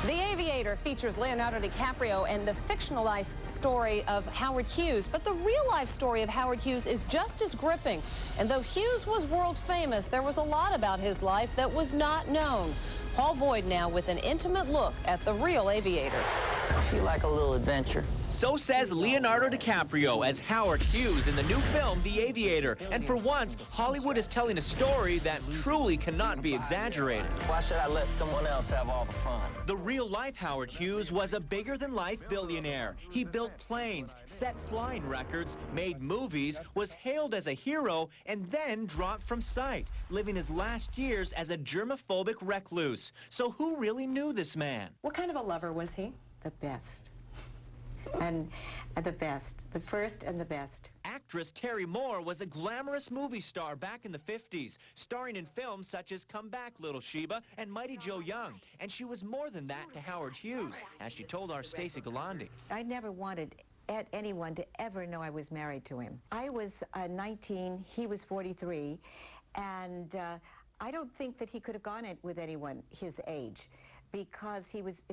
The Aviator features Leonardo DiCaprio and the fictionalized story of Howard Hughes. But the real-life story of Howard Hughes is just as gripping. And though Hughes was world famous, there was a lot about his life that was not known. Paul Boyd now with an intimate look at the real Aviator. I feel like a little adventure. So says Leonardo DiCaprio as Howard Hughes in the new film, The Aviator. And for once, Hollywood is telling a story that truly cannot be exaggerated. Why should I let someone else have all the fun? The real-life Howard Hughes was a bigger-than-life billionaire. He built planes, set flying records, made movies, was hailed as a hero, and then dropped from sight, living his last years as a germophobic recluse. So who really knew this man? What kind of a lover was he? The best. And the best, the first and the best. Actress Terry Moore was a glamorous movie star back in the 50s, starring in films such as Come Back, Little Sheba and Mighty Joe Young. And she was more than that to Howard Hughes, as she told our Stacey Galandi. I never wanted anyone to ever know I was married to him. I was 19, he was 43, and I don't think that he could have gone it with anyone his age, because he was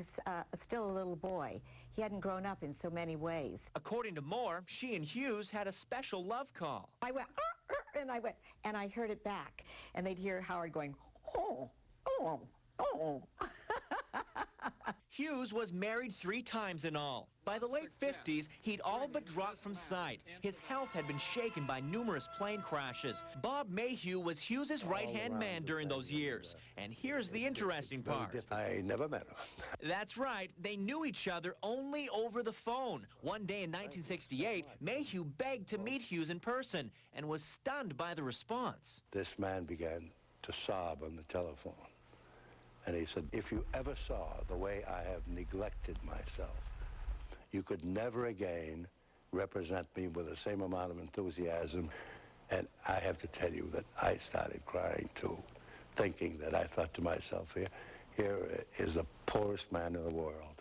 still a little boy. He hadn't grown up in so many ways. According to Moore, she and Hughes had a special love call. I went, and I went, and I heard it back. And they'd hear Howard going, oh, oh, oh. Hughes was married 3 times in all. By the late 50s, he'd all but dropped from sight. His health had been shaken by numerous plane crashes. Bob Mayhew was Hughes's right-hand man during those years. And here's the interesting part. I never met him. That's right. They knew each other only over the phone. One day in 1968, Mayhew begged to meet Hughes in person and was stunned by the response. This man began to sob on the telephone. And he said, if you ever saw the way I have neglected myself, you could never again represent me with the same amount of enthusiasm. And I have to tell you that I started crying too, thinking that I thought to myself, here is the poorest man in the world.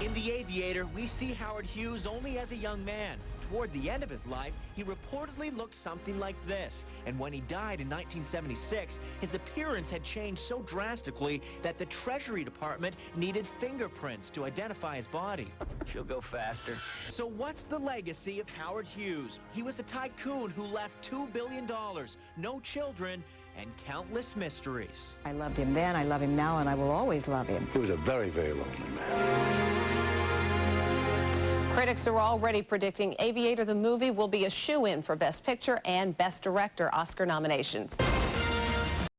In The Aviator, we see Howard Hughes only as a young man. Toward the end of his life, he reportedly looked something like this. And when he died in 1976, his appearance had changed so drastically that the Treasury Department needed fingerprints to identify his body. She'll go faster. So what's the legacy of Howard Hughes? He was a tycoon who left $2 billion, no children, and countless mysteries. I loved him then, I love him now, and I will always love him. He was a very, very lonely man. Critics are already predicting Aviator the movie will be a shoo-in for Best Picture and Best Director Oscar nominations.